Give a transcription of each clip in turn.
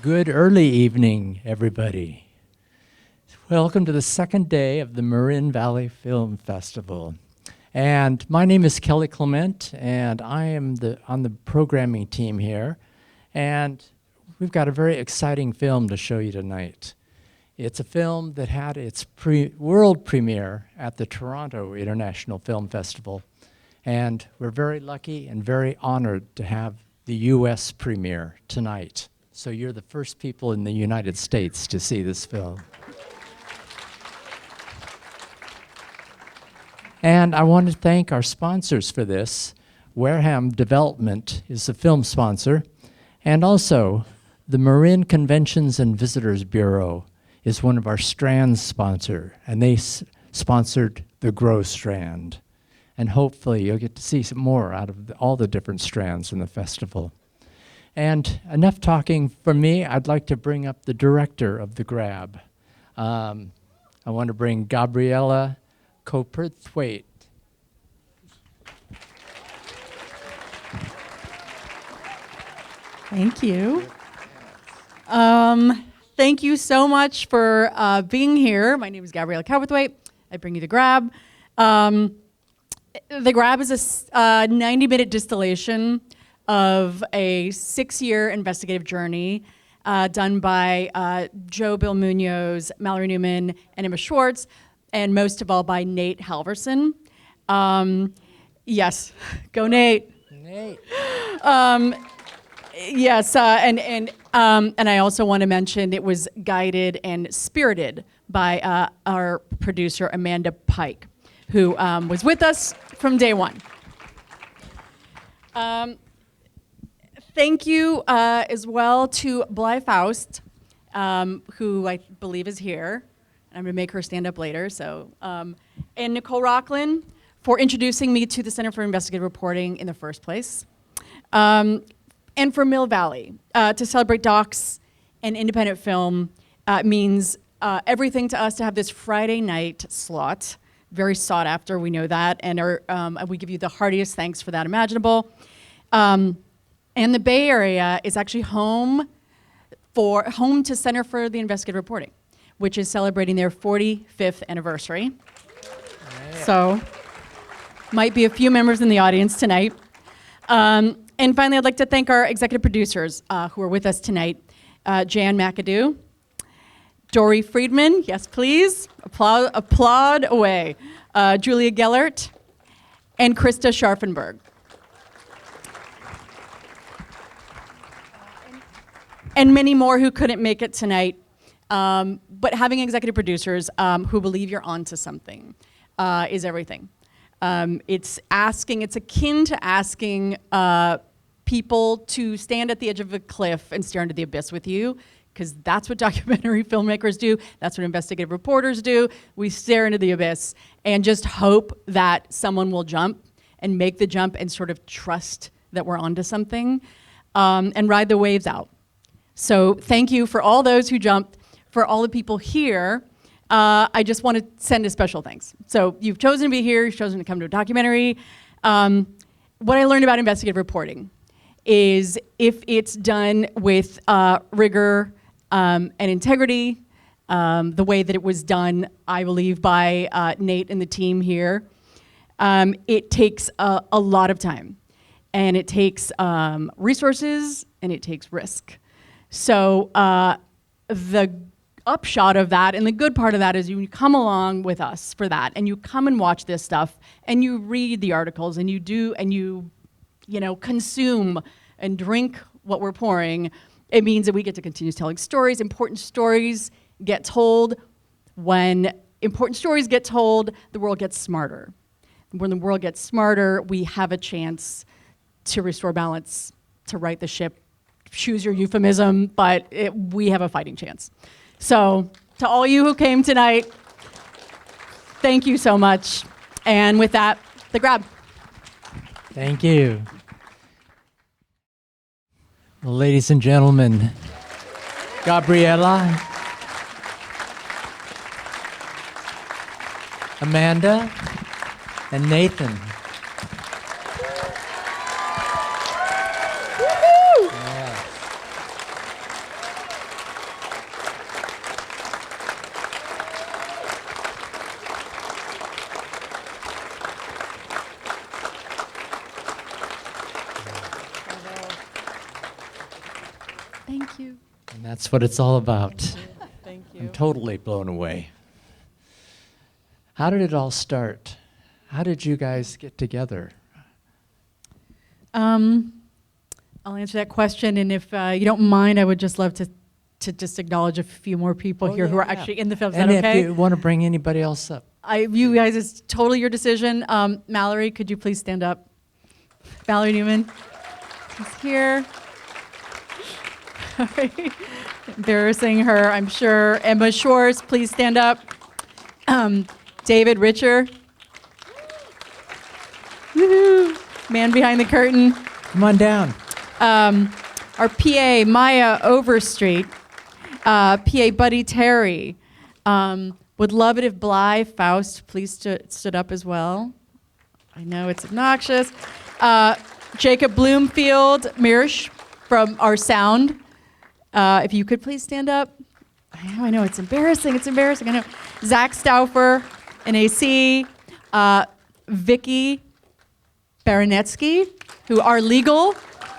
Good early evening, everybody. Welcome to the second day of the Marin Valley Film Festival. And my name is Kelly Clement, and I am on the programming team here. And we've got a very exciting film to show you tonight. It's a film that had its world premiere at the Toronto International Film Festival. And we're very lucky and very honored to have the US premiere tonight. So you're the first people in the United States to see this film. And I want to thank our sponsors for this. Wareham Development is the film sponsor. And also, the Marin Conventions and Visitors Bureau is one of our Strand sponsors. And they sponsored the Grow Strand. And hopefully you'll get to see some more out of all the different strands in the festival. And enough talking from me. I'd like to bring up the director of the Grab. I want to bring Gabriela Cowperthwaite. Thank you. Thank you so much for being here. My name is Gabriela Cowperthwaite. I bring you the Grab. The Grab is a 90-minute distillation of a 6-year investigative journey done by Bill Munoz, Mallory Newman, and Emma Schwartz, and most of all by Nate Halverson. Yes, go Nate. Nate. Yes, and I also want to mention it was guided and spirited by our producer Amanda Pike, who was with us from day one. Thank you as well to Bly Faust, who I believe is here. I'm going to make her stand up later. So, and Nicole Rocklin for introducing me to the Center for Investigative Reporting in the first place. And for Mill Valley, to celebrate docs and independent film means everything to us to have this Friday night slot. Very sought after, we know that, and we give you the heartiest thanks for that imaginable. And the Bay Area is actually home to Center for the Investigative Reporting, which is celebrating their 45th anniversary. Yeah. So, might be a few members in the audience tonight. And finally, I'd like to thank our executive producers who are with us tonight. Jan McAdoo, Dory Friedman, yes please, applaud away. Julia Gellert, and Krista Scharfenberg. And many more who couldn't make it tonight. But having executive producers who believe you're onto something is everything. It's akin to asking people to stand at the edge of a cliff and stare into the abyss with you, because that's what documentary filmmakers do. That's what investigative reporters do. We stare into the abyss and just hope that someone will jump and make the jump and sort of trust that we're onto something and ride the waves out. So thank you for all those who jumped. For all the people here, I just want to send a special thanks. So you've chosen to be here, you've chosen to come to a documentary. What I learned about investigative reporting is if it's done with rigor and integrity, the way that it was done, I believe, by Nate and the team here, it takes a lot of time. And it takes resources, and it takes risk. So the upshot of that and the good part of that is you come along with us for that, and you come and watch this stuff, and you read the articles, and you consume and drink what we're pouring. It means that we get to continue telling stories. Important stories get told. When important stories get told, the world gets smarter. When the world gets smarter, we have a chance to restore balance, to right the ship. Choose your euphemism, but we have a fighting chance. So, to all you who came tonight, thank you so much. And with that, the Grab. Thank you. Well, ladies and gentlemen, Gabriela, Amanda, and Nathan. Thank you. And that's what it's all about. Thank I'm totally blown away. How did it all start? How did you guys get together? I'll answer that question, and if you don't mind, I would just love to just acknowledge a few more people here who are actually in the film. Is And that okay? if you want to bring anybody else up. You guys, it's totally your decision. Mallory, could you please stand up? Mallory Newman is here. Embarrassing her, I'm sure. Emma Schwartz, please stand up. David Richer. Woohoo! Man behind the curtain. Come on down. Our PA, Maya Overstreet. PA Buddy Terry. Would love it if Bly Faust please stood up as well. I know it's obnoxious. Jacob Bloomfield Mirsch from our sound. If you could please stand up. I know, it's embarrassing. I know. Zach Stauffer, NAC. Vicky Baronetsky, who are legal,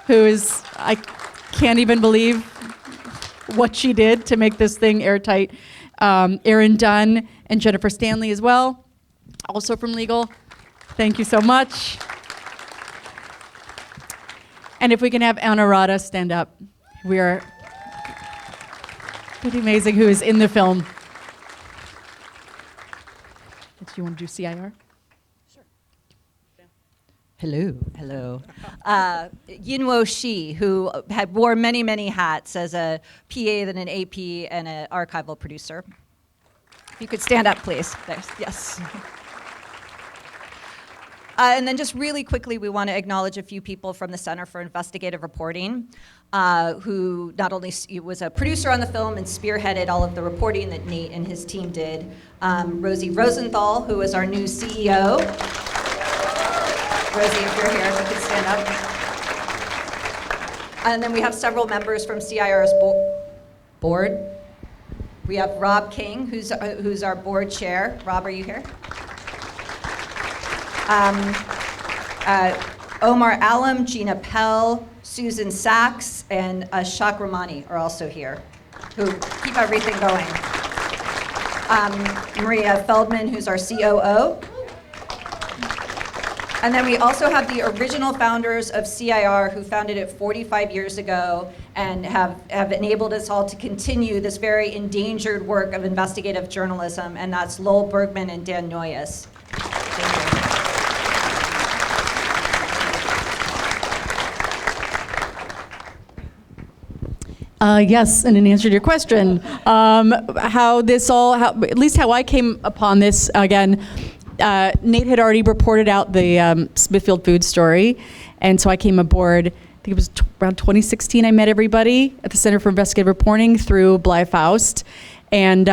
I can't even believe what she did to make this thing airtight. Aaron Dunn and Jennifer Stanley as well, also from legal. Thank you so much. And if we can have Anna Rada stand up. We are pretty amazing, who is in the film. Do you want to do CIR? Hello. Yinwo Shi, who wore many, many hats as a PA, then an AP, and an archival producer. If you could stand up, please. Yes. And then just really quickly, we want to acknowledge a few people from the Center for Investigative Reporting, who not only was a producer on the film and spearheaded all of the reporting that Nate and his team did. Rosie Rosenthal, who is our new CEO. Rosie, if you're here, if you could stand up. And then we have several members from CIR's board. We have Rob King, who's our board chair. Rob, are you here? Omar Alam, Gina Pell, Susan Sachs, and Shak Ramani are also here, who keep everything going. Maria Feldman, who's our COO. And then we also have the original founders of CIR, who founded it 45 years ago and have enabled us all to continue this very endangered work of investigative journalism, and that's Lowell Bergman and Dan Noyes. Yes, and in answer to your question, at least how I came upon this, again, Nate had already reported out the Smithfield food story, and so I came aboard, I think it was around 2016, I met everybody at the Center for Investigative Reporting through Bly Faust, and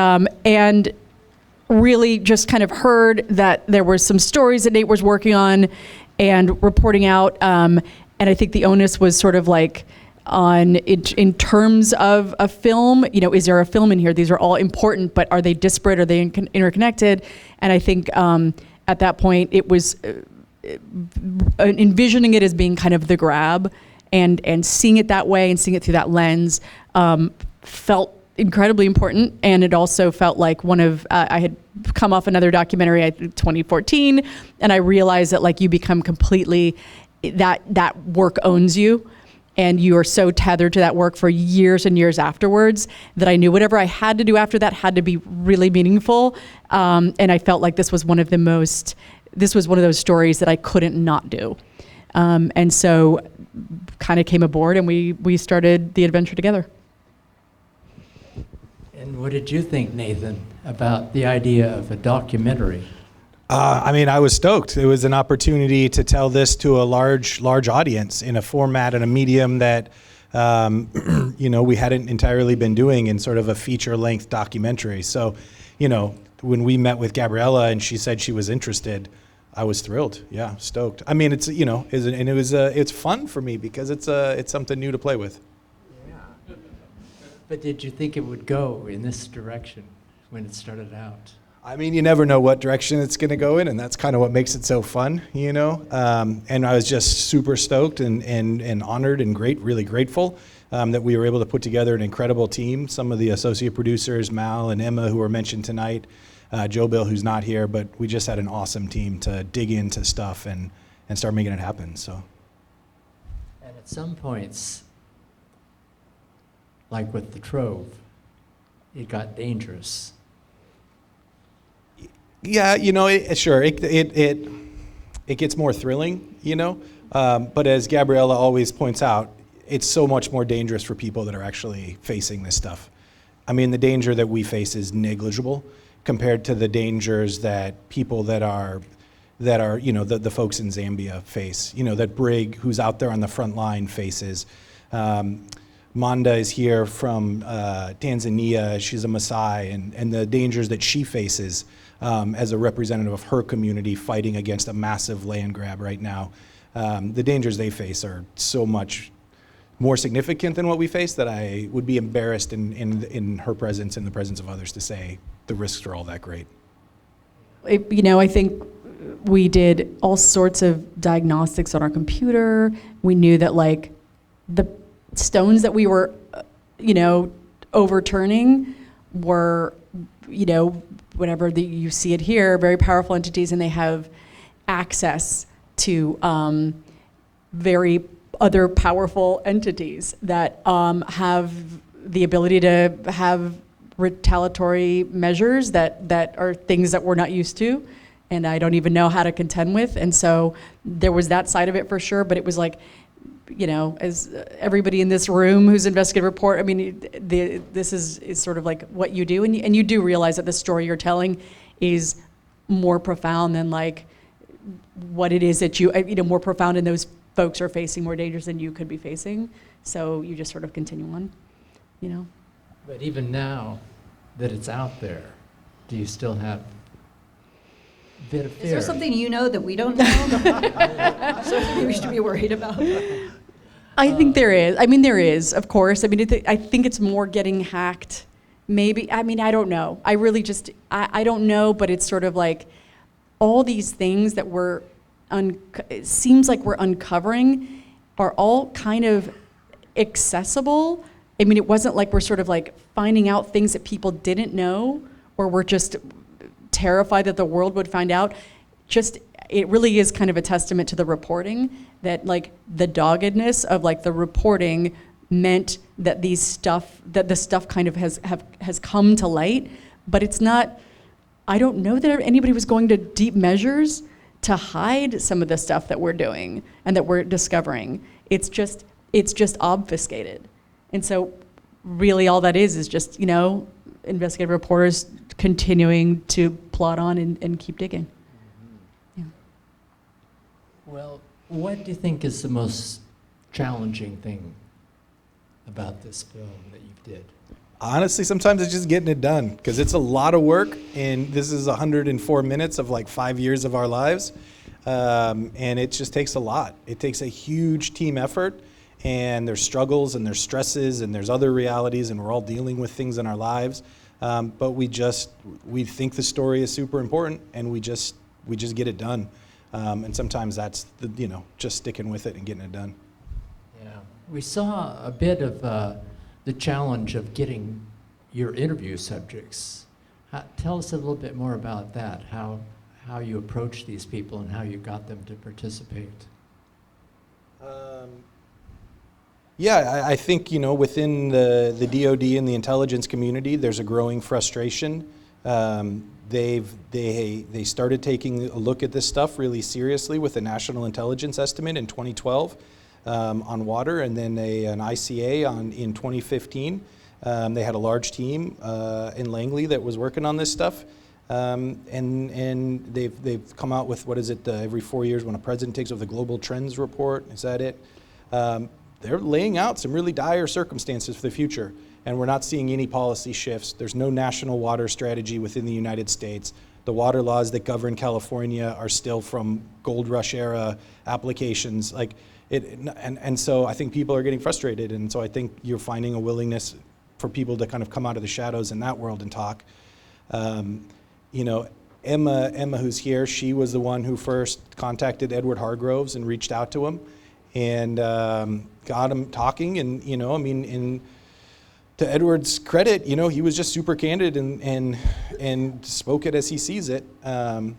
really just kind of heard that there were some stories that Nate was working on and reporting out, and I think the onus was sort of like, in terms of a film, is there a film in here? These are all important, but are they disparate? Are they interconnected? And I think at that point it was envisioning it as being kind of the grab, and seeing it that way and seeing it through that lens felt incredibly important. And it also felt like I had come off another documentary in 2014, and I realized that you become completely, that work owns you. And you are so tethered to that work for years and years afterwards that I knew whatever I had to do after that had to be really meaningful. And I felt like this was one of those stories that I couldn't not do. And so kind of came aboard, and we started the adventure together. And what did you think, Nathan, about the idea of a documentary? I was stoked. It was an opportunity to tell this to a large audience in a format and a medium that, we hadn't entirely been doing in sort of a feature-length documentary. So, when we met with Gabriela and she said she was interested, I was thrilled. Yeah, stoked. I mean, it's fun for me because it's something new to play with. Yeah. But did you think it would go in this direction when it started out? I mean, you never know what direction it's going to go in, and that's kind of what makes it so fun, And I was just super stoked and honored and really grateful that we were able to put together an incredible team. Some of the associate producers, Mal and Emma, who were mentioned tonight, Joe Bill, who's not here, but we just had an awesome team to dig into stuff and start making it happen. So. And at some points, like with the Trove, it got dangerous. Yeah, it gets more thrilling, but as Gabriela always points out, it's so much more dangerous for people that are actually facing this stuff. I mean, the danger that we face is negligible compared to the dangers that people that are the folks in Zambia face, that Brig, who's out there on the front line, faces. Manda is here from Tanzania. She's a Maasai, and the dangers that she faces as a representative of her community fighting against a massive land grab right now. The dangers they face are so much more significant than what we face that I would be embarrassed in her presence, in the presence of others, to say the risks are all that great. I think we did all sorts of diagnostics on our computer. We knew that the stones that we were, overturning were, whatever you see it here, very powerful entities, and they have access to very other powerful entities that have the ability to have retaliatory measures that are things that we're not used to, and I don't even know how to contend with. And so there was that side of it for sure, but it was as everybody in this room who's investigative report, I mean, this is sort of like what you do, and you do realize that the story you're telling is more profound than what it is that more profound, and those folks are facing more dangers than you could be facing. So you just sort of continue on, But even now that it's out there, do you still have a bit of fear? Is there something that we don't know? Something we should be worried about? I think there is. I mean, there is, of course. I mean, I think it's more getting hacked. Maybe. I mean, I don't know. I really just, I don't know, but it's sort of like all these things that it seems like we're uncovering are all kind of accessible. I mean, it wasn't like we're sort of finding out things that people didn't know, or we're just terrified that the world would find out. It really is kind of a testament to the reporting that the doggedness of the reporting meant that the stuff kind of has come to light, but it's not, I don't know that anybody was going to deep measures to hide some of the stuff that we're doing and that we're discovering. It's just obfuscated. And so really all that is just, investigative reporters continuing to plot on and keep digging. Yeah. Well, what do you think is the most challenging thing about this film that you did? Honestly, sometimes it's just getting it done, because it's a lot of work, and this is 104 minutes of 5 years of our lives, and it just takes a lot. It takes a huge team effort, and there's struggles and there's stresses and there's other realities, and we're all dealing with things in our lives, but we think the story is super important, and we just get it done, and sometimes that's just sticking with it and getting it done. Yeah, we saw a bit of the challenge of getting your interview subjects. Tell us a little bit more about that, how you approached these people and how you got them to participate. I think, within the DoD and the intelligence community, there's a growing frustration. They started taking a look at this stuff really seriously with the National Intelligence Estimate in 2012. On water, and then an ICA in 2015. They had a large team in Langley that was working on this stuff, and they've come out with, what is it, every 4 years when a president takes over, the Global Trends Report, is that it? They're laying out some really dire circumstances for the future, and we're not seeing any policy shifts. There's no national water strategy within the United States. The water laws that govern California are still from gold rush era applications. And so I think people are getting frustrated, and so I think you're finding a willingness for people to kind of come out of the shadows in that world and talk. Emma, who's here, she was the one who first contacted Edward Hargroves and reached out to him, and got him talking. And I mean, to Edward's credit, he was just super candid and spoke it as he sees it. And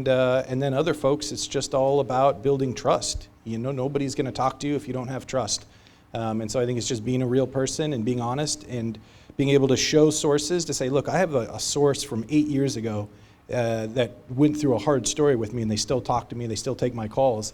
then other folks, it's just all about building trust. Nobody's going to talk to you if you don't have trust. And so I think it's just being a real person and being honest and being able to show sources to say, look, I have a source from 8 years ago that went through a hard story with me, and they still talk to me, they still take my calls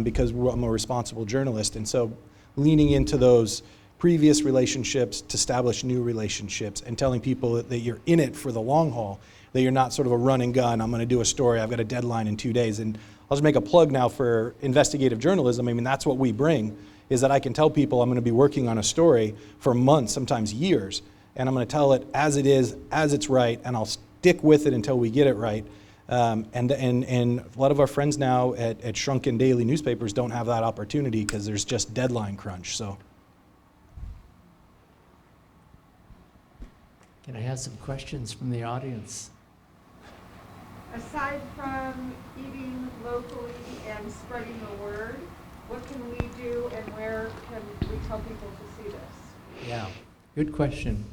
because I'm a responsible journalist. And so leaning into those previous relationships to establish new relationships and telling people that you're in it for the long haul, that you're not sort of a run and gun, I'm going to do a story, I've got a deadline in 2 days. And I'll just make a plug now for investigative journalism. I mean, that's what we bring, is that I can tell people I'm going to be working on a story for months, sometimes years, and I'm going to tell it as it is, as it's right, and I'll stick with it until we get it right. And a lot of our friends now at shrunken daily newspapers don't have that opportunity because there's just deadline crunch. So, Can I have some questions from the audience? Aside from eating locally and spreading the word, what can we do and where can we tell people to see this? Yeah, good question.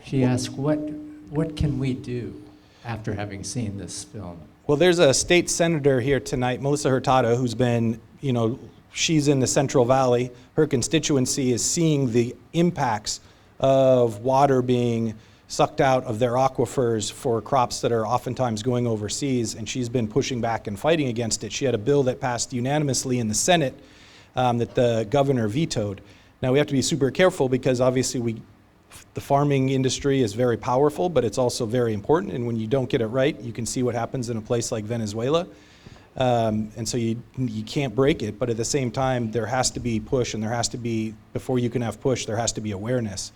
She asked, what can we do after having seen this film? well, there's a state senator here tonight, Melissa Hurtado, who's been, she's in the Central Valley. Her constituency is seeing the impacts of water being sucked out of their aquifers for crops that are oftentimes going overseas, and she's been pushing back and fighting against it. She had a bill that passed unanimously in the Senate that the governor vetoed. Now, we have to be super careful because obviously the farming industry is very powerful, but it's also very important, and when you don't get it right, you can see what happens in a place like Venezuela. And so you can't break it, but at the same time, there has to be push, and there has to be, before you can have push, there has to be awareness.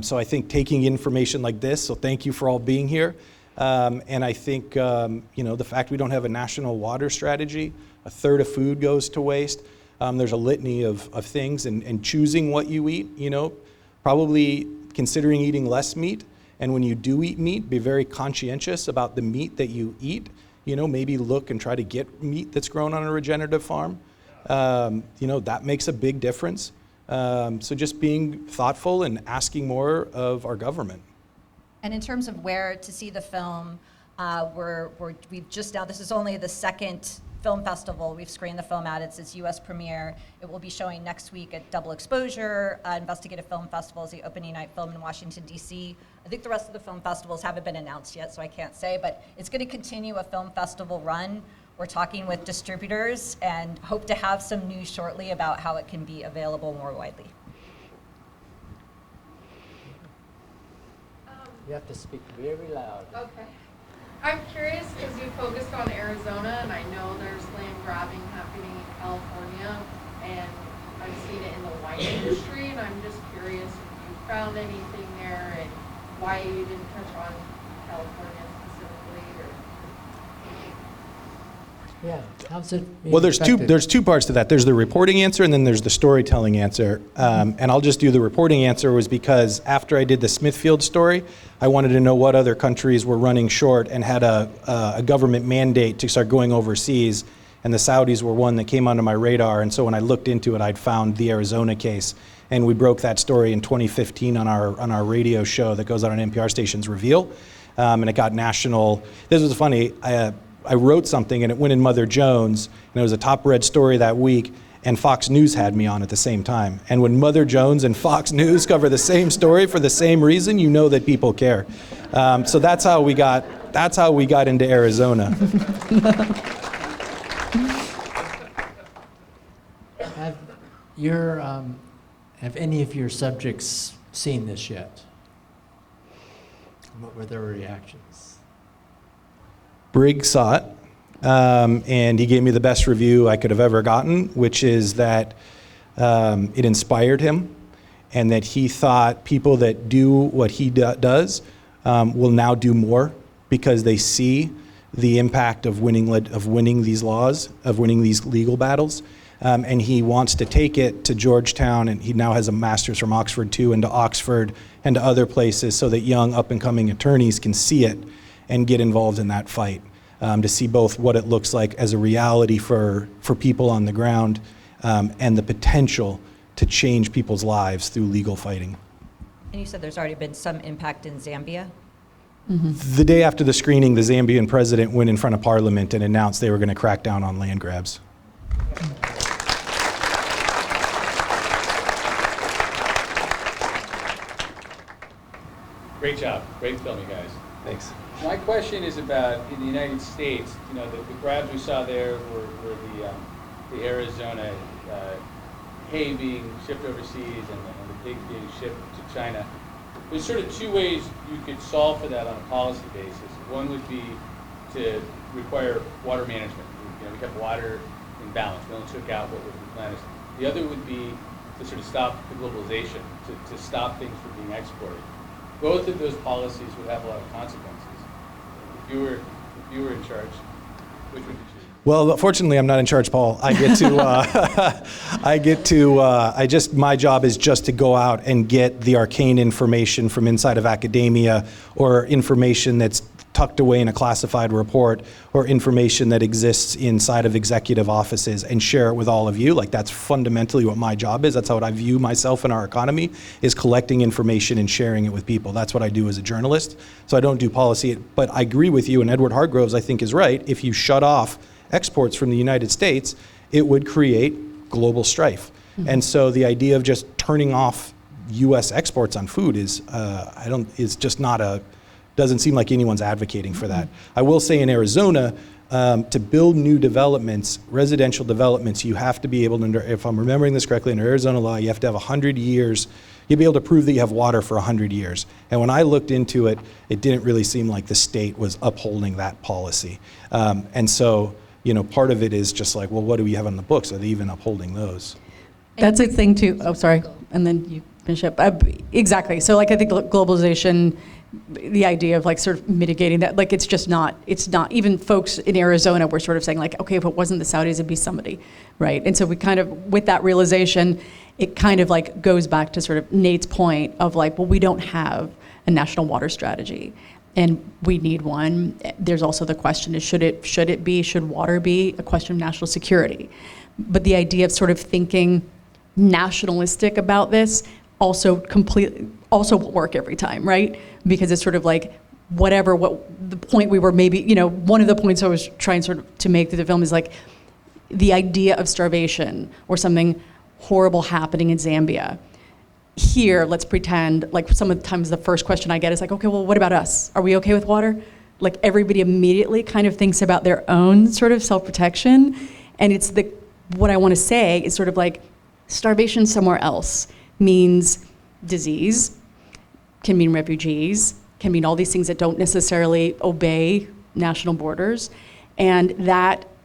So I think taking information like this, so thank you for all being here. And I think, the fact we don't have a national water strategy, a third of food goes to waste. There's a litany of things, and choosing what you eat, probably considering eating less meat. And when you do eat meat, be very conscientious about the meat that you eat. Maybe look and try to get meat that's grown on a regenerative farm. That makes a big difference. So just being thoughtful and asking more of our government. And in terms of where to see the film, we've just now, this is only the second film festival we've screened the film at. It's its U.S. premiere. It will be showing next week at Double Exposure. Investigative Film Festival is the opening night film in Washington, D.C. I think the rest of the film festivals haven't been announced yet, so I can't say, but it's going to continue a film festival run. We're talking with distributors and hope to have some news shortly about how it can be available more widely. You have to speak very loud. Okay. I'm curious because you focused on Arizona, and I know there's land grabbing happening in California, and I've seen it in the wine industry, and I'm just curious if you found anything there and why you didn't touch on California specifically. Yeah, how's it being Well, affected? there's two parts to that. There's the reporting answer, and then there's the storytelling answer. And I'll just do the reporting answer was because after I did the Smithfield story, I wanted to know what other countries were running short and had a government mandate to start going overseas. And the Saudis were one that came onto my radar. And so when I looked into it, I'd found the Arizona case. And we broke that story in 2015 on our radio show that goes on NPR stations, Reveal. And it got national. This was funny. I wrote something and it went in Mother Jones, and it was a top read story that week, and Fox News had me on at the same time. And when Mother Jones and Fox News cover the same story for the same reason, you know that people care. So that's how we got into Arizona. Have any of your subjects seen this yet? What were their reactions? Briggs saw it, and he gave me the best review I could have ever gotten, which is that it inspired him, and that he thought people that do what he does will now do more because they see the impact of winning these laws, of winning these legal battles, and he wants to take it to Georgetown, and he now has a master's from Oxford too, and to Oxford and to other places, so that young up-and-coming attorneys can see it and get involved in that fight, to see both what it looks like as a reality for people on the ground, and the potential to change people's lives through legal fighting. And you said there's already been some impact in Zambia? The day after the screening, the Zambian president went in front of Parliament and announced they were going to crack down on land grabs. Great job. Great film, you guys. Thanks. My question is about, in the United States, you know, the grabs we saw there were the Arizona hay being shipped overseas and the pigs being shipped to China. There's sort of two ways you could solve for that on a policy basis. One would be to require water management. You know, we kept water in balance. We only took out what was replenished. The other would be to sort of stop the globalization, to stop things from being exported. Both of those policies would have a lot of consequences. If you were in charge, which would you choose? Well, fortunately, I'm not in charge, Paul. I get to, my job is just to go out and get the arcane information from inside of academia, or information that's tucked away in a classified report, or information that exists inside of executive offices, and share it with all of you. Like, that's fundamentally what my job is. That's how I view myself in our economy, is collecting information and sharing it with people. That's what I do as a journalist. So I don't do policy, but I agree with you, and Edward Hargroves, I think, is right. If you shut off exports from the United States, it would create global strife. And so the idea of just turning off U.S. exports on food is, doesn't seem like anyone's advocating for that. I will say in Arizona, to build new developments, residential developments, you have to be able to, if I'm remembering this correctly, under Arizona law, you have to have 100 years, you'll be able to prove that you have water for 100 years. And when I looked into it, it didn't really seem like the state was upholding that policy. And so, you know, part of it is just like, well, what do we have on the books? Are they even upholding those? That's a thing too. Oh, sorry. And then you finish up. Exactly. So like, I think globalization, the idea of like sort of mitigating that, like, it's not, even folks in Arizona were sort of saying like, okay, if it wasn't the Saudis, it'd be somebody, right? And so we kind of, with that realization, it kind of like goes back to sort of Nate's point of like, well, we don't have a national water strategy, and we need one. There's also the question is, should water be a question of national security? But the idea of sort of thinking nationalistic about this also won't work every time, right? Because it's sort of like, what the point we were maybe, you know, one of the points I was trying sort of to make through the film is like, the idea of starvation or something horrible happening in Zambia. Here, let's pretend, like sometimes the first question I get is like, okay, well, what about us? Are we okay with water? Like, everybody immediately kind of thinks about their own sort of self-protection. And it's what I want to say is sort of like, starvation somewhere else means disease, can mean refugees, can mean all these things that don't necessarily obey national borders. And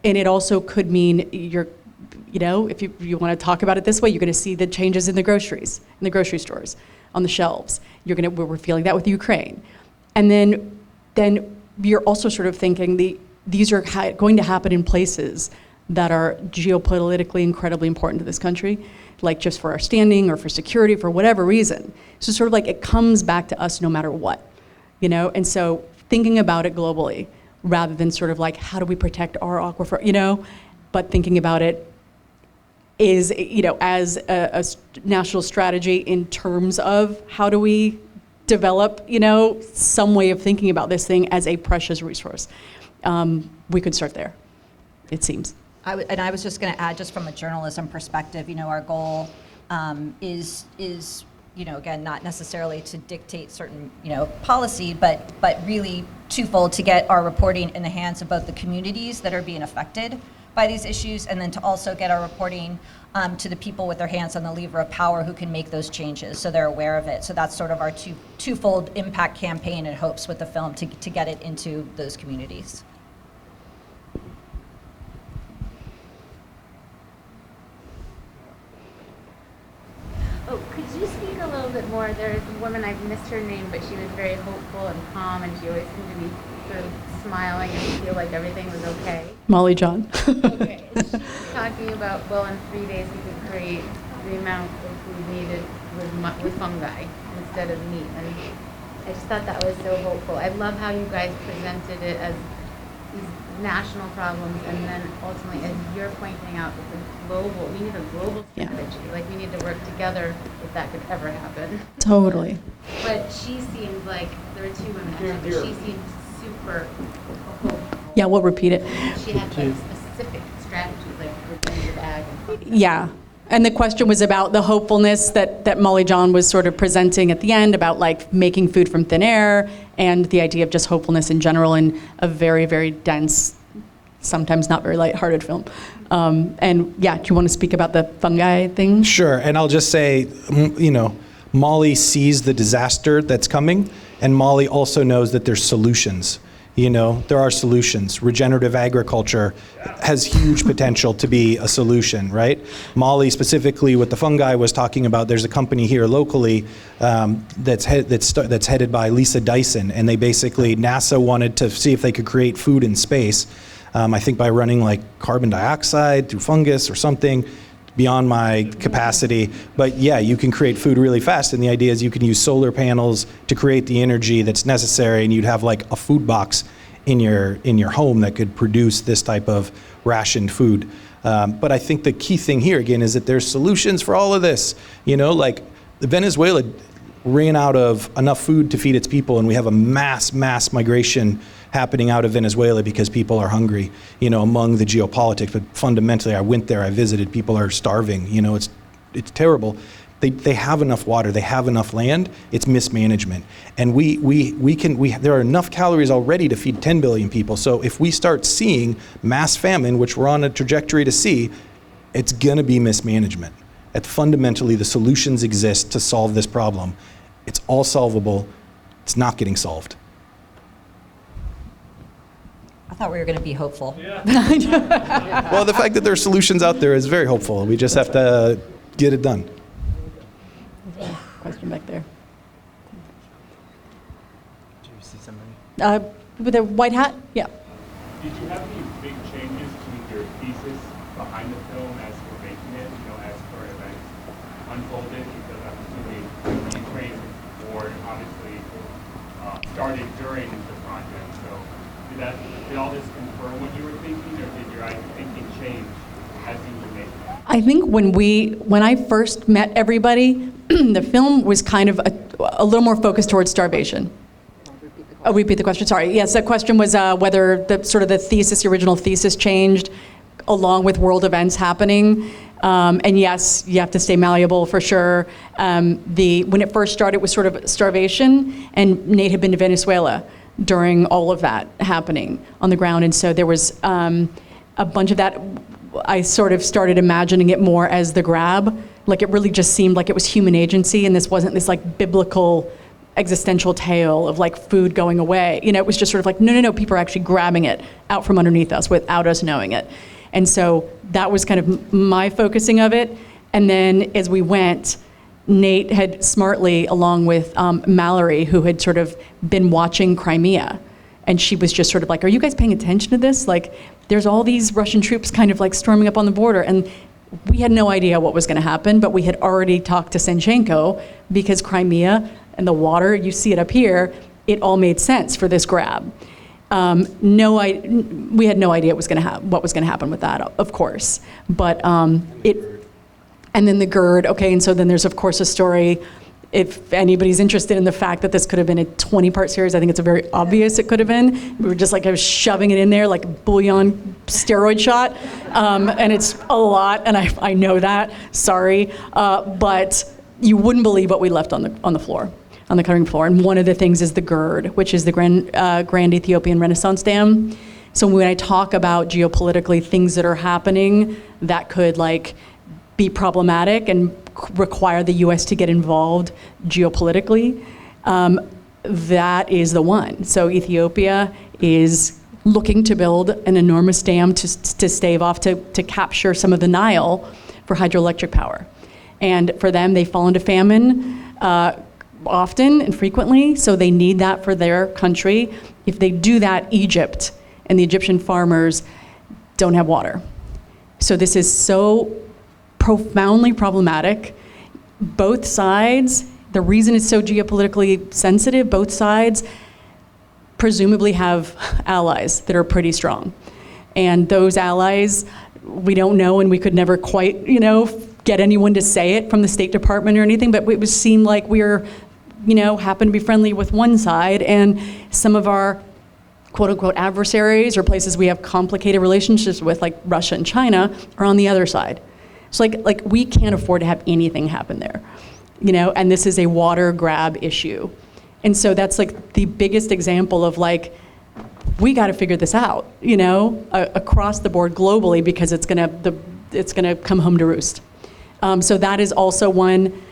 it also could mean if you want to talk about it this way, you're going to see the changes in the grocery stores, on the shelves. We're feeling that with Ukraine. And then you're also sort of thinking these are going to happen in places that are geopolitically incredibly important to this country, like just for our standing or for security, for whatever reason. So sort of like it comes back to us no matter what, you know? And so thinking about it globally, rather than sort of like, how do we protect our aquifer, you know? But thinking about it is, you know, as a national strategy in terms of how do we develop, you know, some way of thinking about this thing as a precious resource. We could start there, it seems. I was just going to add, just from a journalism perspective, you know, our goal is you know, again, not necessarily to dictate certain, you know, policy, but really twofold: to get our reporting in the hands of both the communities that are being affected by these issues, and then to also get our reporting to the people with their hands on the lever of power who can make those changes, so they're aware of it. So that's sort of our twofold impact campaign and hopes with the film, to get it into those communities. Oh, could you speak a little bit more? There's a woman, I've missed her name, but she was very hopeful and calm, and she always seemed to be sort of smiling and feel like everything was okay. Molly John. Okay. And she was talking about, well, in 3 days we could create the amount of food needed with fungi instead of meat. And I just thought that was so hopeful. I love how you guys presented it as these national problems, and then ultimately, as you're pointing out, it's a global, we need a global Yeah. strategy. Like, we need to work together if that could ever happen. Totally. But she seemed like, there were two women actually, but she seemed super hopeful. Yeah, we'll repeat it. She had like specific strategies, like regenerative ag and Yeah. And the question was about the hopefulness that Molly John was sort of presenting at the end about like making food from thin air and the idea of just hopefulness in general in a very, very dense, sometimes not very lighthearted film. And yeah, do you want to speak about the fungi thing? Sure, and I'll just say, Molly sees the disaster that's coming, and Molly also knows that there's solutions. There are solutions. Regenerative agriculture has huge potential to be a solution, right? Molly specifically with the fungi was talking about, there's a company here locally that's headed by Lisa Dyson, and they basically, NASA wanted to see if they could create food in space, I think by running like carbon dioxide through fungus or something, beyond my capacity. But yeah, you can create food really fast, and the idea is you can use solar panels to create the energy that's necessary, and you'd have like a food box in your home that could produce this type of rationed food. But I think the key thing here again is that there's solutions for all of this. Like Venezuela ran out of enough food to feed its people, and we have a mass migration happening out of Venezuela because people are hungry, among the geopolitics. But fundamentally, I went there, I visited, people are starving, it's terrible. They have enough water, they have enough land, it's mismanagement. And there are enough calories already to feed 10 billion people. So if we start seeing mass famine, which we're on a trajectory to see, it's gonna be mismanagement. Fundamentally, the solutions exist to solve this problem. It's all solvable, it's not getting solved. I thought we were going to be hopeful. Well, the fact that there are solutions out there is very hopeful. We just have to get it done. Question back there. Do you see somebody? With a white hat? Yeah. Did you have any big changes to your thesis behind the film as you were making it, as current events unfolded? Because obviously the Ukraine war obviously started during the project. So did all this confirm what you were thinking, or did your thinking change as you were making it? I think when I first met everybody, the film was kind of a little more focused towards starvation. Oh, repeat the question. Sorry. Yes, the question was whether the original thesis changed along with world events happening. And yes, you have to stay malleable for sure. When it first started, it was sort of starvation, and Nate had been to Venezuela during all of that happening on the ground, and so there was a bunch of that. I sort of started imagining it more as the grab, like it really just seemed like it was human agency, and this wasn't this like biblical existential tale of like food going away. It was just sort of like, no, people are actually grabbing it out from underneath us without us knowing it. And so that was kind of my focusing of it. And then as we went, Nate had smartly, along with Mallory, who had sort of been watching Crimea, and she was just sort of like, are you guys paying attention to this? Like, there's all these Russian troops kind of like storming up on the border. And we had no idea what was going to happen, but we had already talked to Senchenko because Crimea and the water, you see it up here, it all made sense for this grab. We had no idea what was going to happen with that, of course. But and then the GERD, okay, and so then there's of course a story, if anybody's interested in the fact that this could have been a 20-part series, I think it's a very obvious it could have been. We were just like, I was shoving it in there like a bouillon steroid shot, and it's a lot, and I know that, sorry, but you wouldn't believe what we left on the floor, on the cutting floor. And one of the things is the GERD, which is the Grand Ethiopian Renaissance Dam. So when I talk about geopolitically things that are happening that could like be problematic and require the U.S. to get involved geopolitically, that is the one. So Ethiopia is looking to build an enormous dam to stave off, to capture some of the Nile for hydroelectric power. And for them, they fall into famine often and frequently, so they need that for their country. If they do that, Egypt and the Egyptian farmers don't have water. So this is so profoundly problematic. Both sides, the reason it's so geopolitically sensitive, both sides presumably have allies that are pretty strong. And those allies, we don't know, and we could never quite, get anyone to say it from the State Department or anything, but it was seemed like we were, happen to be friendly with one side, and some of our quote-unquote adversaries or places we have complicated relationships with, like Russia and China, are on the other side. So like we can't afford to have anything happen there, and this is a water grab issue. And so that's like the biggest example of like, we got to figure this out, across the board globally, because it's gonna come home to roost. So that is also one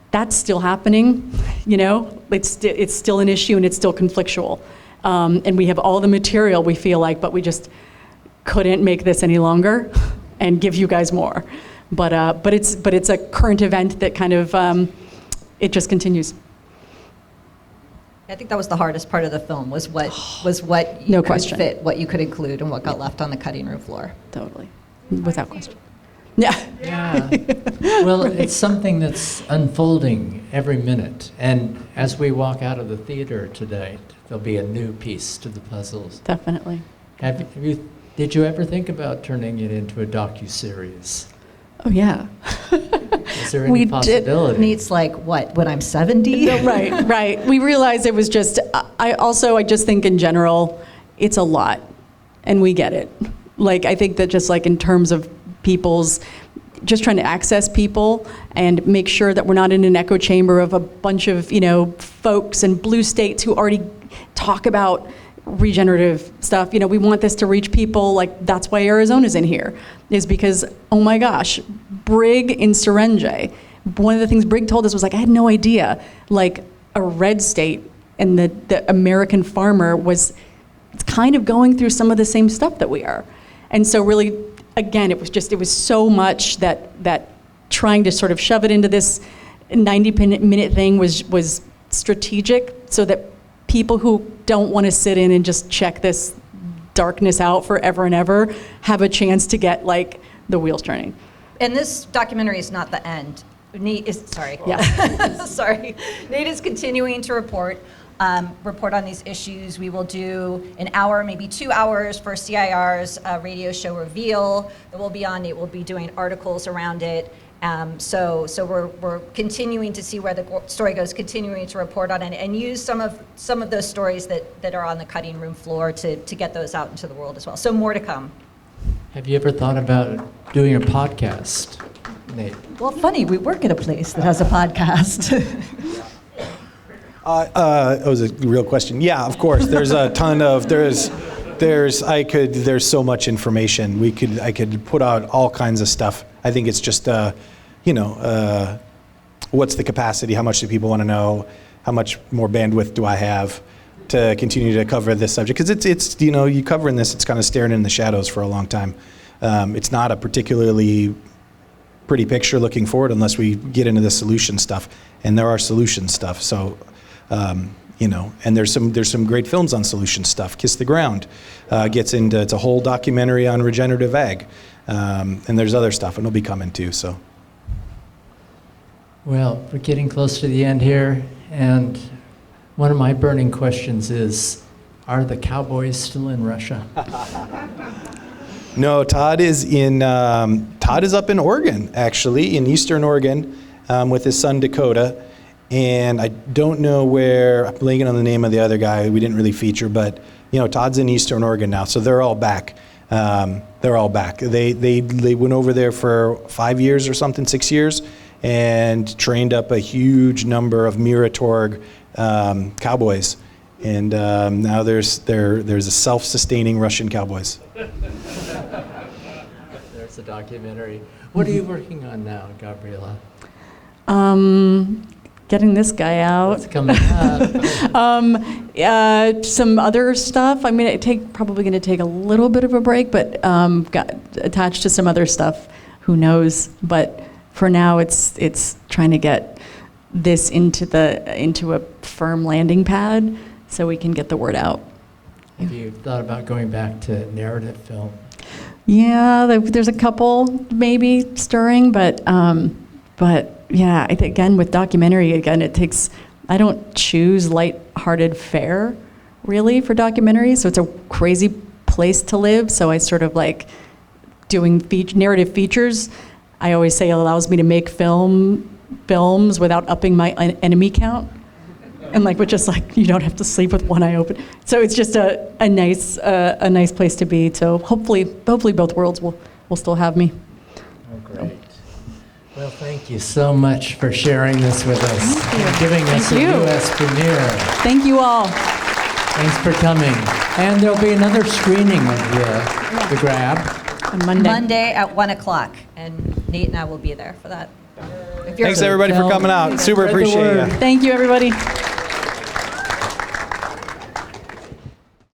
that's still happening. It's still an issue and it's still conflictual. And we have all the material, we feel like, but we just couldn't make this any longer and give you guys more. But it's a current event that kind of it just continues. I think that was the hardest part of the film, was what you No could question. fit, what you could include, and what got left on the cutting room floor. Totally, without question. Yeah. Yeah. Well, it's something that's unfolding every minute. And as we walk out of the theater tonight, there'll be a new piece to the puzzles. Definitely. Did you ever think about turning it into a docuseries? Oh yeah. Is there any We did. possibility? Needs like what, when I'm 70? No, right. We realized it was just, I just think in general, it's a lot, and we get it. Like, I think that just like in terms of people's, just trying to access people and make sure that we're not in an echo chamber of a bunch of, folks in blue states who already talk about regenerative stuff. We want this to reach people. Like, that's why Arizona's in here, is because, oh my gosh, Brig in Serenge, one of the things Brig told us was like, I had no idea, like a red state and the American farmer was kind of going through some of the same stuff that we are. And so really, again, it was so much that trying to sort of shove it into this 90-minute thing was strategic, so that people who don't want to sit in and just check this darkness out forever and ever have a chance to get like the wheels turning. And this documentary is not the end. Nate is Yeah. sorry. Nate is continuing to report on these issues. We will do an hour, maybe 2 hours for CIR's radio show Reveal that we'll be on. Nate will be doing articles around it. So we're continuing to see where the story goes, continuing to report on it, and use some of those stories that are on the cutting room floor to get those out into the world as well. So more to come. Have you ever thought about doing a podcast, Nate? Well, funny, we work at a place that has a podcast. That was a real question. Yeah, of course. There's a ton of there's so much information. I could put out all kinds of stuff. I think it's just what's the capacity? How much do people want to know? How much more bandwidth do I have to continue to cover this subject? Because it's you covering this, it's kind of staring in the shadows for a long time. It's not a particularly pretty picture looking forward unless we get into the solution stuff, and there are solution stuff. So. And there's some great films on solution stuff. Kiss the Ground gets into, it's a whole documentary on regenerative ag, and there's other stuff, and it'll be coming too. So, Well, we're getting close to the end here, and one of my burning questions is, are the cowboys still in Russia? no, Todd is up in Oregon, actually, in Eastern Oregon, with his son Dakota. And I don't know where, I'm blanking on the name of the other guy we didn't really feature, but Todd's in Eastern Oregon now, so they're all back. They went over there for 5 years or something, 6 years, and trained up a huge number of Muratorg cowboys. And now there's a self-sustaining Russian cowboys. There's a documentary. What are you working on now, Gabriela? Getting this guy out. What's coming up? Some other stuff. I mean, probably going to take a little bit of a break, but got attached to some other stuff. Who knows? But for now, it's trying to get this into a firm landing pad so we can get the word out. Have you thought about going back to narrative film? Yeah, there's a couple maybe stirring, but yeah, I think again with documentary, it takes, I don't choose light-hearted fare really for documentaries, so it's a crazy place to live, so I sort of like doing narrative features. I always say it allows me to make films without upping my enemy count. And like, with just like, you don't have to sleep with one eye open. So it's just a nice place to be. So hopefully both worlds will still have me. Oh, great. Well, thank you so much for sharing this with us and giving us a U.S. premiere. Thank you all. Thanks for coming. And there'll be another screening of the Grab. On Monday. Monday at 1 o'clock, and Nate and I will be there for that. If you're- Thanks everybody for coming out. Super Spread the appreciate word. you. Thank you, everybody.